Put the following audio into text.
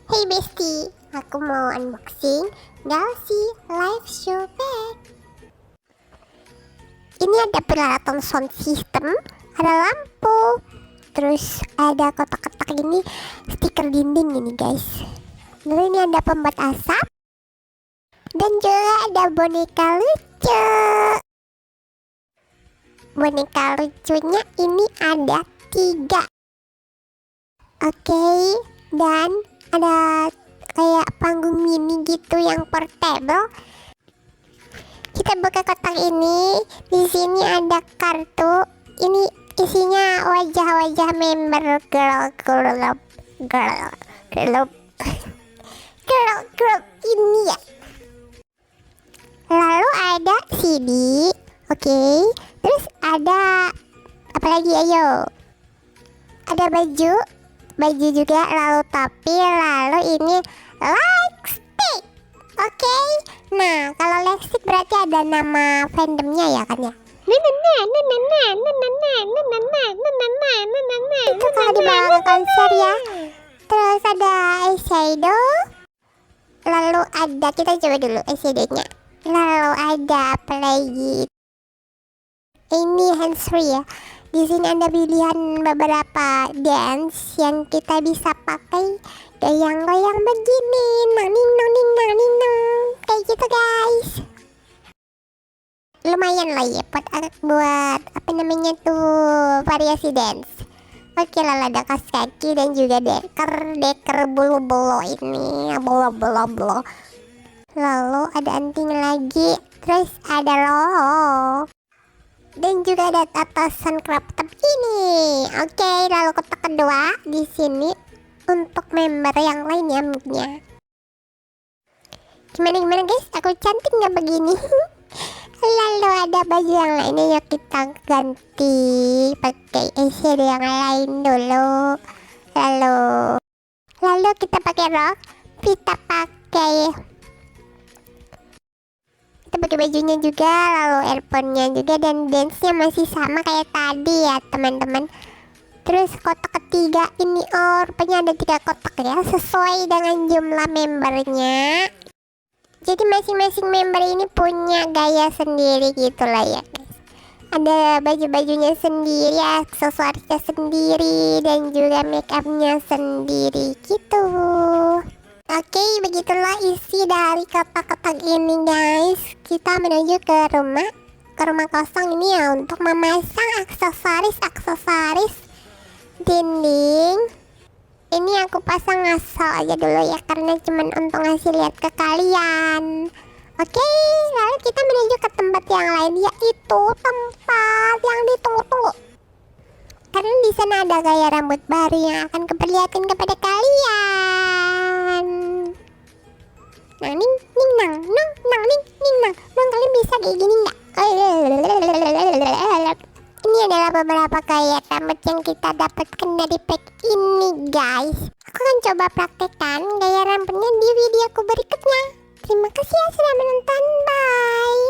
Hey bestie, aku mau unboxing Galaxy Live Show Bag. Ini ada peralatan sound system, ada lampu, terus ada kotak-kotak ini, stiker dinding ini guys. Lalu ini ada pembuat asap, dan juga ada boneka lucu. Boneka lucunya ini ada 3. Oke, dan ada kayak panggung mini gitu yang portable. Kita buka kotak ini. Di sini ada kartu. Ini isinya wajah-wajah member girl group ini ya. Lalu ada CD. Oke. Terus ada apa lagi, ayo? Ada baju juga, lalu topi, lalu ini lightstick. Oke. Nah, kalau lightstick berarti ada nama fandomnya ya kan ya? Itu kalau dibawa ke konser ya. Terus ada eyeshadow. Lalu ada, kita coba dulu eyeshadownya. Lalu ada apa lagi? Ini hands-free ya. Di sini ada pilihan beberapa dance yang kita bisa pakai, goyang-goyang begini, naning naning naning nang, kayak gitu guys. Lumayan lah ya buat apa namanya tuh, variasi dance. Oke, lalu ada kaos kaki dan juga deker bulu-bulu ini, bulu. Lalu ada anting lagi, terus ada logo. Dan juga ada atasan crop top ini. Oke, lalu kotak kedua di sini untuk member yang lainnya mungkin. Gimana guys? Aku cantik nggak begini? Lalu ada baju yang lainnya, yuk kita ganti pakai eyeshadow yang lain dulu. Lalu kita pakai rok, kita pakai bajunya juga, lalu earphone-nya juga, dan dance-nya masih sama kayak tadi ya teman-teman. Terus kotak ketiga ini, rupanya ada 3 kotak ya, sesuai dengan jumlah membernya. Jadi masing-masing member ini punya gaya sendiri gitu lah ya guys. Ada baju-bajunya sendiri, aksesorisnya sendiri, dan juga make up-nya sendiri gitu. Oke, begitulah isi dari kotak-kotak ini guys. Kita menuju ke rumah kosong ini ya, untuk memasang aksesoris dinding. Ini aku pasang asal aja dulu ya, karena cuman untuk ngasih lihat ke kalian. Oke, lalu kita menuju ke tempat yang lain, yaitu tempat yang ditunggu-tunggu. Karena di sana ada gaya rambut baru yang akan kuperlihatkan kepada kalian. Nang ning ning nang nang nang ning ning nang. Kalian bisa kayak gini nggak? Ini adalah beberapa gaya rambut yang kita dapatkan dari pack ini guys. Aku akan coba praktekkan gaya rambutnya di videoku berikutnya. Terima kasih ya sudah menonton, bye.